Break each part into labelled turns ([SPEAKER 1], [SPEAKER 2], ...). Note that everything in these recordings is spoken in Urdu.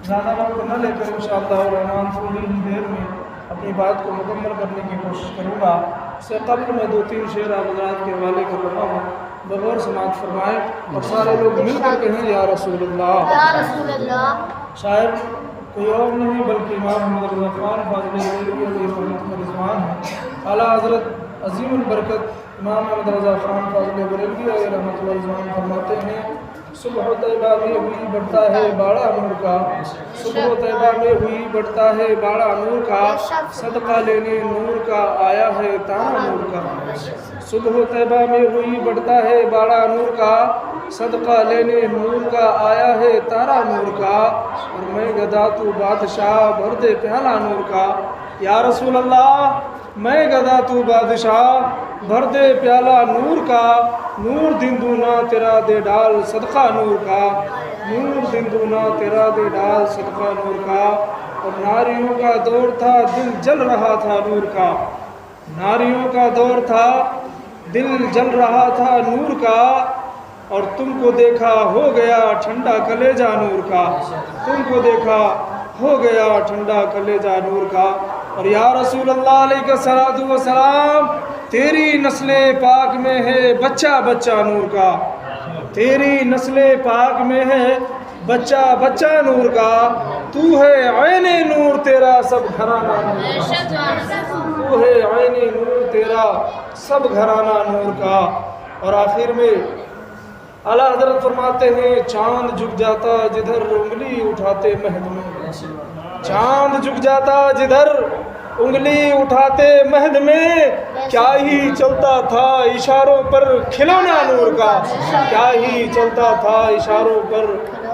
[SPEAKER 1] زیادہ وقت نہ لے کر انشاءاللہ الرحمن تھوڑی ہی دیر میں اپنی بات کو مکمل کرنے کی کوشش کروں گا۔ اس سے قبل میں 2-3 شعر آپ حضرات کے حوالے کر رہا ہوں، بغور سماعت فرمائیں اور سارے لوگ مل کر کہیں یا رسول اللہ۔
[SPEAKER 2] یا رسول اللہ۔
[SPEAKER 1] شاعر کوئی اور نہیں بلکہ امام محمد رضا خان فاضل بریلوی علیہ رحمۃ رضوان ہیں۔ اعلیٰ حضرت عظیم البرکت امام محمد رضا خان فاضل بریلوی علیہ رحمۃ رضوان فرماتے ہیں، صبح طیبہ میں ہوئی بڑھتا ہے باڑا نور کا، صبح طیبہ میں ہوئی بڑھتا ہے باڑا نور کا، صدقہ لینے نور کا آیا ہے تارا نور کا۔ صبح طیبہ میں ہوئی بڑھتا ہے باڑا نور کا، صدقہ لینے نور کا آیا ہے تارا نور کا، اور میں گدا تو بادشاہ بھر دے پیالہ نور کا۔ یا رسول اللہ میں گدا تو بادشاہ بھر دے پیالہ نور کا، نور دن دونا تیرا دے ڈال صدقہ نور کا، نور دن دونا تیرا دے ڈال صدقہ نور کا۔ اور ناریوں کا دور تھا دل جل رہا تھا نور کا، ناریوں کا دور تھا دل جل رہا تھا نور کا، اور تم کو دیکھا ہو گیا ٹھنڈا کلیجہ نور کا، تم کو دیکھا ہو گیا ٹھنڈا کلیجہ نور کا۔ اور یا رسول اللہ علیہ الصلوۃ والسلام تیری نسل پاک میں ہے بچہ بچہ نور کا، تیری نسل پاک میں ہے بچہ بچہ نور کا، تو ہے عین نور تیرا سب گھرانہ نور کا، تو ہے عین نور تیرا سب گھرانہ نور کا۔ اور آخر میں اعلیٰ حضرت فرماتے ہیں، چاند جھک جاتا جدھر انگلی اٹھاتے مہد میں، چاند جھک جاتا جدھر انگلی اٹھاتے مہد میں، کیا ہی چلتا تھا اشاروں پر کھلونا نور کا، کیا ہی چلتا تھا اشاروں پر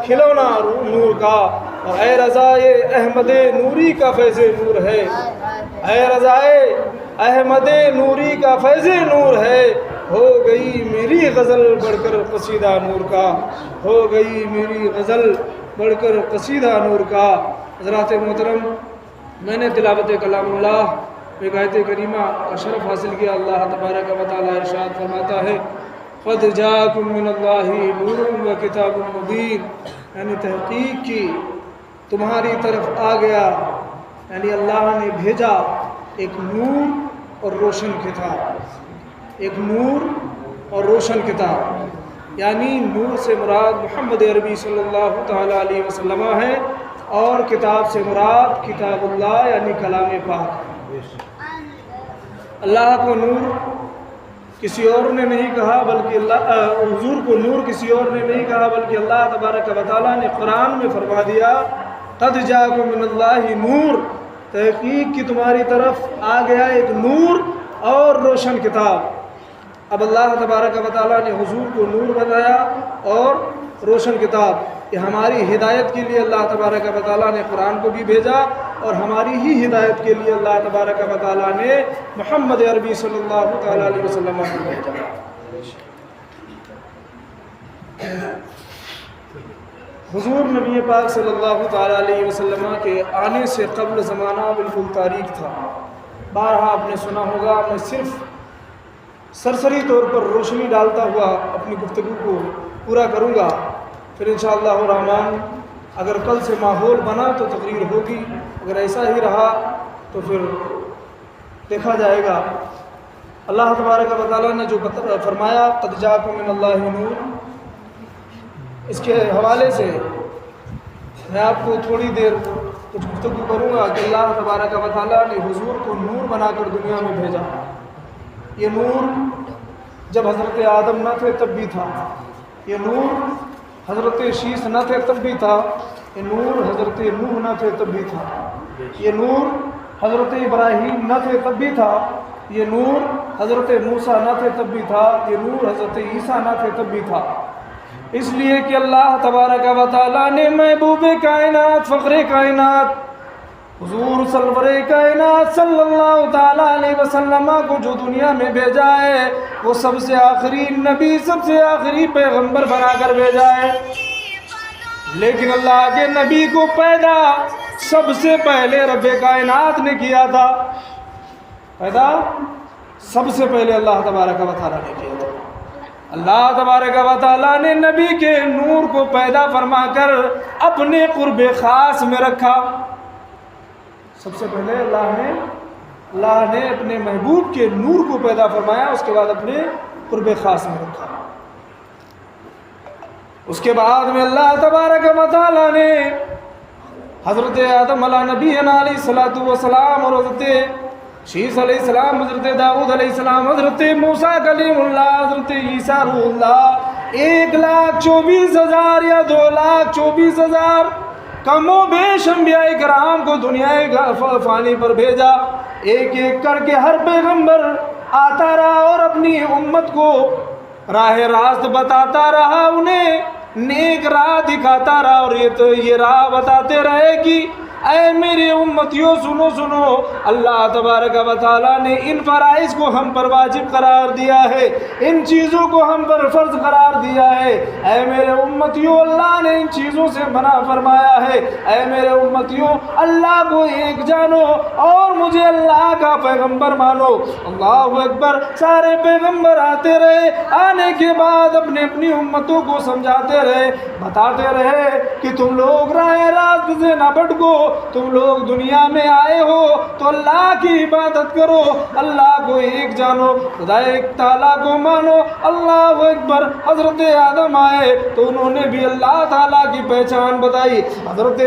[SPEAKER 1] کھلونا نور کا۔ اور اے رضائے احمد نوری کا فیض نور ہے، اے رضائے احمد نوری کا فیض نور ہے، ہو گئی میری غزل بڑھ کر قصیدہ نور کا، ہو گئی میری غزل بڑھ کر قصیدہ نور کا۔ حضرات محترم، میں نے تلاوت کلام اللہ بآیت کریمہ کا شرف حاصل کیا۔ اللہ تبارک و تعالی ارشاد فرماتا ہے، قد جاءکم من اللہ نور و کتاب مبین، یعنی تحقیق کی تمہاری طرف آ گیا، یعنی اللہ نے بھیجا ایک نور اور روشن کتاب، ایک نور اور روشن کتاب، یعنی نور سے مراد محمد عربی صلی اللہ تعالی علیہ وسلم ہے، اور کتاب سے مراد کتاب اللہ یعنی کلام پاک۔ اللہ کو نور کسی اور نے نہیں کہا بلکہ حضور کو نور کسی اور نے نہیں کہا بلکہ اللہ تبارک و تعالیٰ نے قرآن میں فرما دیا، قد جاءکم من اللہ نور، تحقیق کی تمہاری طرف آ گیا ایک نور اور روشن کتاب۔ اب اللہ تبارک و تعالیٰ نے حضور کو نور بتایا اور روشن کتاب، کہ ہماری ہدایت کے لیے اللہ تبارک و تعالیٰ نے قرآن کو بھی بھیجا، اور ہماری ہی ہدایت کے لیے اللہ تبارک و تعالیٰ نے محمد عربی صلی اللہ تعالیٰ علیہ وسلم کو بھیجا۔ حضور نبی پاک صلی اللہ تعالیٰ علیہ وسلم کے آنے سے قبل زمانہ بالکل تاریک تھا۔ بارہا آپ نے سنا ہوگا، میں صرف سرسری طور پر روشنی ڈالتا ہوا اپنی گفتگو کو پورا کروں گا، پھر انشاءاللہ الرحمن اگر کل سے ماحول بنا تو تقریر ہوگی، اگر ایسا ہی رہا تو پھر دیکھا جائے گا۔ اللہ تبارک و تعالیٰ نے جو فرمایا قد جاءکم من اللہ نور، اس کے حوالے سے میں آپ کو تھوڑی دیر کچھ گفتگو کروں گا کہ اللہ تبارک و تعالیٰ نے حضور کو نور بنا کر دنیا میں بھیجا۔ یہ نور جب حضرت آدم نہ تھے تب بھی تھا، یہ نور حضرت شیس نہ تھے تب بھی تھا، یہ نور حضرت نوح نہ تھے تب بھی تھا، یہ نور حضرت ابراہیم نہ تھے تب بھی تھا، یہ نور حضرت موسیٰ نہ تھے تب بھی تھا، یہ نور حضرت عیسیٰ نہ تھے تب بھی تھا۔ اس لیے کہ اللہ تبارک و تعالیٰ نے محبوب کائنات فخر کائنات حضور سرور کائنات صلی اللہ تعالیٰ علیہ وسلم کو جو دنیا میں بھیجا ہے، وہ سب سے آخری نبی، سب سے آخری پیغمبر بنا کر بھیجا ہے۔ لیکن اللہ کے نبی کو پیدا سب سے پہلے رب کائنات نے کیا تھا۔ پیدا سب سے پہلے اللہ تبارک و تعالیٰ نے کیا تھا۔ اللہ تبارک و تعالیٰ نے نبی کے نور کو پیدا فرما کر اپنے قرب خاص میں رکھا۔ سب سے پہلے اللہ نے اپنے محبوب کے نور کو پیدا فرمایا، اس کے بعد اپنے قرب خاص میں رکھا۔ اس کے بعد میں اللہ تبارک و تعالیٰ نے حضرت آدم علیہ نبینا علیہ الصلوۃ والسلام اور حضرت شیس علیہ السلام، حضرت داؤد علیہ السلام، حضرت موسیٰ کلیم اللہ، حضرت عیسیٰ روح اللہ 1,24,000 یا 2,24,000 کم و بیش انبیاء کرام کو دنیا فانی پر بھیجا۔ ایک ایک کر کے ہر پیغمبر آتا رہا اور اپنی امت کو راہ راست بتاتا رہا، انہیں نیک راہ دکھاتا رہا، اور یہ راہ بتاتے رہے کہ اے میرے امتیوں سنو، اللہ تبارک و تعالیٰ نے ان فرائض کو ہم پر واجب قرار دیا ہے، ان چیزوں کو ہم پر فرض قرار دیا ہے۔ اے میرے امتیوں، اللہ نے ان چیزوں سے منع فرمایا ہے۔ اے میرے امتیوں، اللہ کو ایک جانو اور مجھے اللہ کا پیغمبر مانو۔ اللہ اکبر۔ سارے پیغمبر آتے رہے، آنے کے بعد اپنی امتوں کو سمجھاتے رہے، بتاتے رہے کہ تم لوگ راہ راست سے نہ بھٹکو، تم لوگ دنیا میں آئے ہو تو اللہ کی عبادت کرو، اللہ کو ایک جانو، خدا ایک تعالیٰ کو مانو۔ اللہ اکبر۔ حضرت آدم آئے تو انہوں نے بھی اللہ تعالیٰ کی پہچان بتائی، حضرت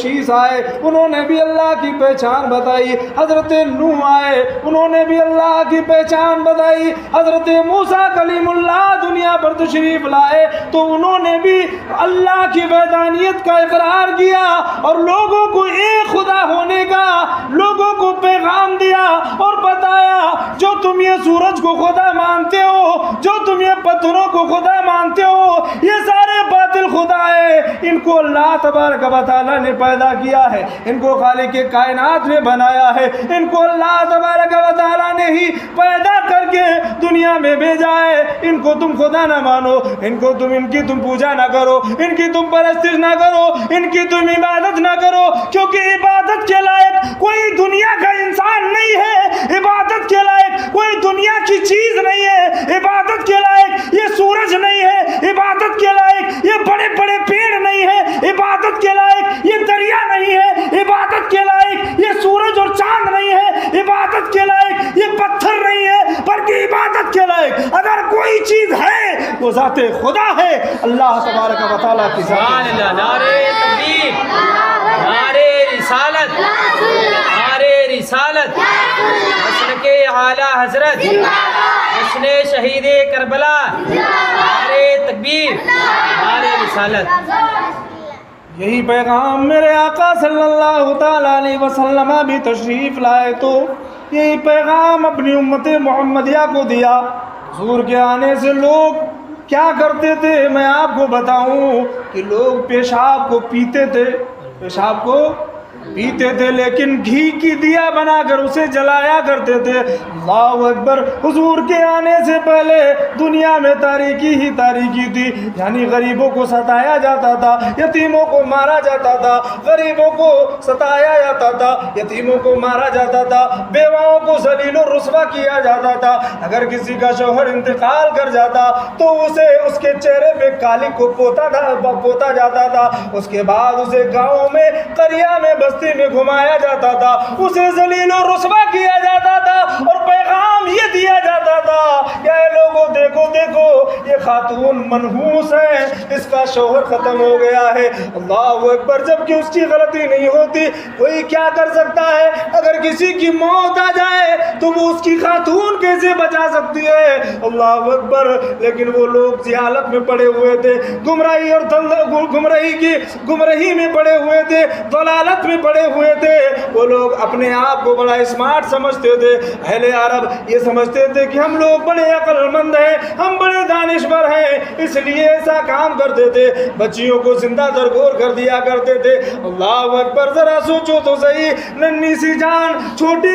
[SPEAKER 1] شیس آئے انہوں نے بھی اللہ کی پہچان بتائی، حضرت نوح آئے انہوں نے بھی اللہ کی پہچان بتائی، حضرت موسیٰ کلیم اللہ دنیا پر تشریف لائے تو انہوں نے بھی اللہ کی وحدانیت کا اقرار کیا اور لوگوں کو ایک خدا ہونے کا لوگوں کو پیغام دیا اور بتایا، جو تم یہ سورج کو خدا مانتے ہو، جو تم یہ پتھروں کو خدا مانتے ہو، یہ سارے باطل خدا ہے، ان کو اللہ تبارک و تعالیٰ نے پیدا کیا ہے، ان کو خالق کائنات نے بنایا ہے، ان کو اللہ تبارک و تعالیٰ نے ہی پیدا کر کے دنیا میں بھیجا ہے، ان کو تم خدا نہ مانو، ان کی تم پوجا نہ کرو، ان کی تم پرستش نہ کرو، ان کی تم عبادت نہ کرو، کیونکہ عبادت کے لائق کوئی دنیا کا انسان نہیں ہے، عبادت کے لائق کوئی دنیا کی چیز نہیں ہے، عبادت کے لائق یہ سورج نہیں ہے، عبادت کے لائق یہ بڑے بڑے پیڑ نہیں ہے، عبادت کے لائق یہ دریا نہیں ہے، عبادت کے لائق یہ سورج اور چاند نہیں ہے، عبادت کے لائق یہ پتھر نہیں ہے، بلکہ عبادت کے لائق اگر کوئی چیز ہے وہ ذات خدا ہے، اللہ تبارک و تعالیٰ کی ذات ہے۔
[SPEAKER 2] نعرے تکبیر، نعرے رسالت، نعرے رسالت، مسلک اعلیٰ حضرت، جشن شہید کربلا، نعرے تکبیر، نعرے رسالت۔
[SPEAKER 1] یہی پیغام میرے آقا صلی اللہ تعالیٰ علیہ وسلم بھی تشریف لائے تو یہی پیغام اپنی امت محمدیہ کو دیا۔ حضور کے آنے سے لوگ کیا کرتے تھے میں آپ کو بتاؤں کہ لوگ پیشاب کو پیتے تھے، لیکن گھی کی دیا بنا کر اسے جلایا کرتے تھے۔ اللہ اکبر۔ حضور کے آنے سے پہلے دنیا میں تاریکی ہی تاریکی تھی، یعنی غریبوں کو ستایا جاتا تھا، یتیموں کو مارا جاتا تھا، غریبوں کو ستایا جاتا تھا، یتیموں کو مارا جاتا تھا، بیواؤں کو ذلیل و رسوا کیا جاتا تھا۔ اگر کسی کا شوہر انتقال کر جاتا تو اسے اس کے چہرے پہ کالک کو پوتا جاتا تھا، اس کے بعد اسے گاؤں میں قریہ میں بستی میں گھمایا جاتا تھا، اسے ذلیل و رسوا کیا جاتا تھا اور پیغام یہ دیا جاتا تھا کہ اے لوگوں دیکھو یہ خاتون منحوس ہے، اس کا شوہر ختم ہو گیا ہے۔ اللہ اکبر۔ جبکہ اس کی غلطی نہیں ہوتی، کوئی کیا کر سکتا ہے؟ اگر کسی کی موت آ جائے تو وہ اس کی خاتون کیسے بچا سکتی ہے؟ اللہ اکبر۔ لیکن وہ لوگ جہالت میں پڑے ہوئے تھے، گمراہی اور گمراہی میں پڑے ہوئے تھے، ضلالت میں پڑے ہوئے تھے۔ وہ لوگ اپنے آپ کو بڑا اسمارٹ سمجھتے تھے، اہل عرب یہ سمجھتے تھے کہ ہم لوگ بڑے عقل مند ہیں، ہم بڑے دانشور ہیں، اس لیے ایسا کام کرتے تھے، بچیوں کو زندہ درگور کر دیا کرتے تھے۔ اللہ اکبر۔ ذرا سوچو تو صحیح، ننھی سی جان، چھوٹی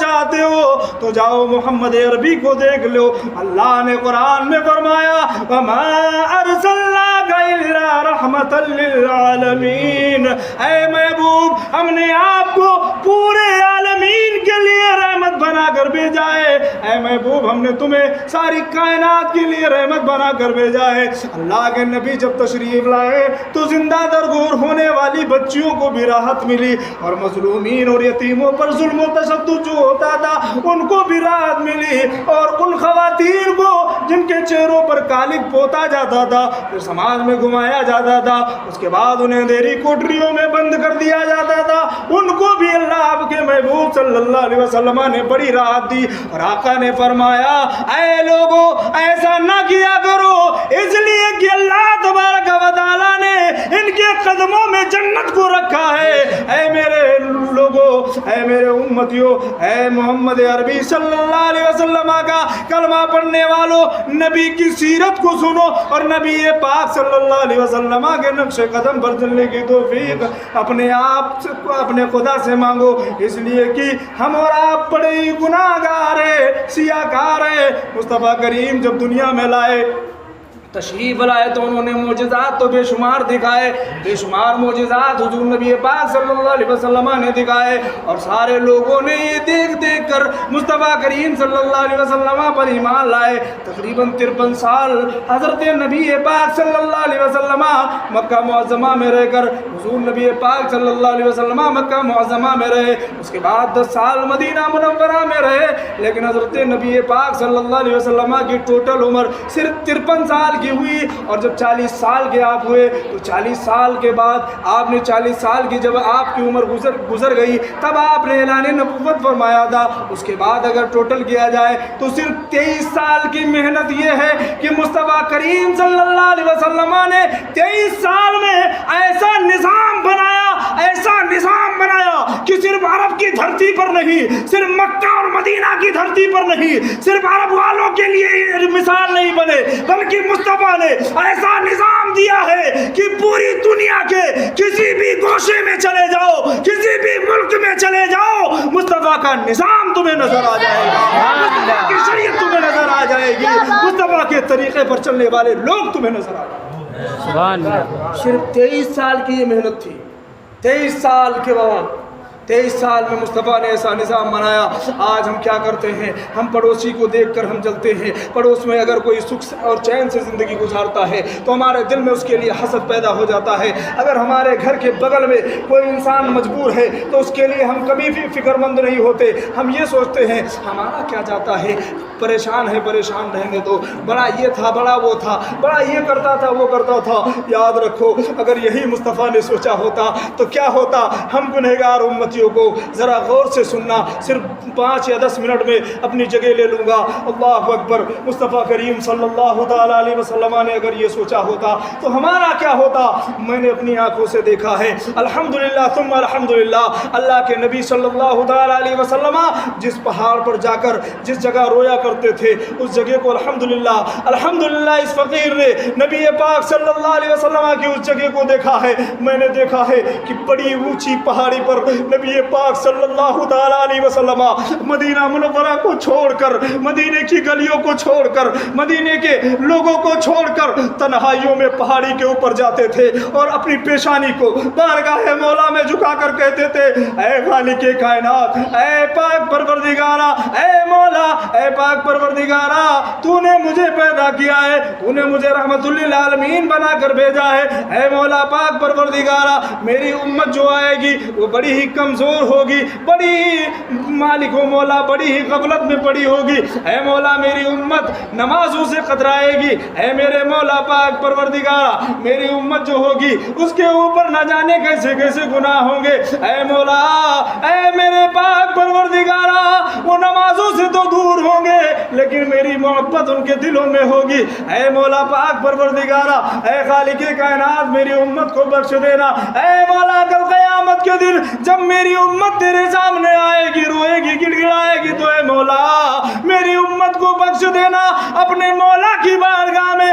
[SPEAKER 3] چاہتے ہو تو جاؤ محمد عربی کو دیکھ لو. اللہ نے قرآن میں فرمایا وما ارسلناک الا رحمتا للعالمین. اے محبوب ہم نے آپ کو پورے عالمین کے لیے رحمت بنا کر بھیجا ہے. اے محبوب ہم نے تمہیں ساری کائنات کے لیے رحمت بنا کر بھیجا ہے. اللہ کے نبی جب تشریف لائے تو زندہ درگور ہونے والی بچیوں کو بھی راحت ملی اور مظلومین اور یتیموں پر ظلم و تشدد جو ہوتا تھا ان کو بھی راحت ملی اور ان خواتین کو جن کے چہروں پر کالک پوتا جاتا تھا پھر سماج میں گھمایا جاتا تھا اس کے بعد انہیں اندھیری کوٹریوں میں بند کر دیا جاتا تھا ان کو بھی اللہ آپ کے محبوب صلی اللہ علیہ وسلم نے بڑی راحت دی. اور آقا نے فرمایا اے لوگوں ایسا نہ کیا کرو اس لیے کہ اللہ تبارک و تعالیٰ نے ان کے قدموں میں جنت کو رکھا ہے. اے میرے لوگوں اے میرے امتیوں اے محمد عربی صلی اللہ علیہ وسلم کا کلمہ پڑھنے والوں نبی کی سیرت کو سنو اور نبی پاک صلی اللہ علیہ وسلم کے نقش قدم پر چلنے کی توفیق اپنے آپ سے اپنے خدا سے مانگو. اس لیے کہ ہم اور آپ بڑے ہی گناہ گار ہیں سیاہ کار ہیں. مصطفیٰ کریم جب دنیا میں لائے تشریف لائے تو انہوں نے معجزات تو بے شمار دکھائے. بے شمار معجزات حضور نبی پاک صلی اللہ علیہ وسلم نے دکھائے اور سارے لوگوں نے یہ دیکھ دیکھ کر مصطفیٰ کریم صلی اللہ علیہ وسلم پر ایمان لائے. تقریباً 53 سال حضرت نبی پاک صلی اللہ علیہ وسلم مکہ معظمہ میں رہ کر حضور نبی پاک صلی اللہ علیہ وسلم مکہ معظمہ میں رہے. اس کے بعد 10 سال مدینہ منورہ میں رہے. لیکن حضرت نبی پاک صلی اللہ علیہ وسلم کی ٹوٹل عمر صرف 53 سال کی ہوئی. اور جب 40 سال کے آپ ہوئے تو 40 سال کے بعد آپ نے 40 سال کی جب آپ کی عمر گزر گئی تب آپ نے اعلان نبوت فرمایا تھا. اس کے بعد اگر ٹوٹل کیا جائے تو صرف 23 سال کی محنت یہ ہے کہ مصطفیٰ کریم صلی اللہ علیہ وسلم نے 23 سال میں ایسا نظام بنایا کہ صرف عرب کی دھرتی پر نہیں صرف مکہ اور مدینہ کی دھرتی پر نہیں صرف عرب والوں کے لیے مثال نہیں بنے بلکہ مصطفیٰ نے ایسا نظام دیا ہے کہ پوری دنیا کے کسی بھی گوشے میں چلے جاؤ کسی بھی ملک میں چلے جاؤ مصطفیٰ کا نظام تمہیں نظر آ جائے گا. مصطفیٰ کی شریعت تمہیں نظر آ جائے گی. مصطفیٰ کے طریقے پر چلنے والے لوگ تمہیں نظر آ جائیں گے.
[SPEAKER 2] سبحان اللہ.
[SPEAKER 1] صرف 23 سال کی یہ محنت تھی. 23 سال کے بعد 23 سال میں مصطفیٰ نے ایسا نظام بنایا. آج ہم کیا کرتے ہیں ہم پڑوسی کو دیکھ کر ہم جلتے ہیں. پڑوس میں اگر کوئی سکھ اور چین سے زندگی گزارتا ہے تو ہمارے دل میں اس کے لیے حسد پیدا ہو جاتا ہے. اگر ہمارے گھر کے بغل میں کوئی انسان مجبور ہے تو اس کے لیے ہم کبھی بھی فکر مند نہیں ہوتے. ہم یہ سوچتے ہیں ہمارا کیا جاتا ہے پریشان ہے پریشان رہنے دو. بڑا یہ تھا بڑا وہ تھا بڑا یہ کرتا تھا وہ کرتا تھا. یاد رکھو اگر یہی مصطفیٰ نے سوچا ہوتا تو کیا ہوتا. ہم گنہگار امت کو ذرا غور سے سننا. صرف 5 یا 10 منٹ میں اپنی جگہ لے لوں گا. اللہ اکبر. مصطفیٰ کریم صلی اللہ تعالیٰ علیہ وسلم نے اگر یہ سوچا ہوتا تو ہمارا کیا ہوتا. میں نے اپنی آنکھوں سے دیکھا ہے الحمدللہ ثم الحمدللہ. اللہ کے نبی صلی اللہ تعالیٰ علیہ وسلم جس پہاڑ پر جا کر جس جگہ رویا کرتے تھے اس جگہ کو الحمدللہ اس فقیر نے نبی پاک صلی اللہ علیہ وسلم کی اس جگہ کو دیکھا ہے. میں نے دیکھا ہے کہ بڑی اونچی پہاڑی پر نبی پاک صلی اللہ تعالیٰ علیہ وسلم مدینہ منورہ کو چھوڑ کر مدینے کی گلیوں کو چھوڑ کر مدینے کے لوگوں کو چھوڑ کر تنہائیوں میں پہاڑی کے اوپر جاتے تھے اور اپنی پیشانی کو بارگاہ مولا میں جھکا کر کہتے تھے اے خالق کائنات اے پاک پروردگارا اے مولا اے پاک پروردگارا تو نے مجھے پیدا کیا ہے تو نے مجھے رحمت للعالمین بنا کر بھیجا ہے. اے مولا پاک پروردگارا میری امت جو آئے گی وہ بڑی ہی کمزور ہوگی بڑی ہی مالک و مولا بڑی ہی غفلت میں پڑی ہوگی. اے مولا میری امت نمازوں سے قطرائے گی. اے میرے مولا پاک پروردگارا میری امت جو ہوگی اس کے اوپر نہ جانے کیسے کیسے گناہ ہوں گے. اے مولا اے میرے پاک پروردگارا وہ نمازوں سے تو دور ہوں گے لیکن میری محبت ان کے دلوں میں ہوگی. اے مولا پاک پروردگارا اے خالق کائنات میری امت کو بخش دینا. اے مولا کل قیامت کے دن جب میری امت تیرے سامنے آئے گی روئے گی گڑ گڑائے گی تو اے مولا میری امت کو بخش دینا. اپنے مولا کی بارگاہ میں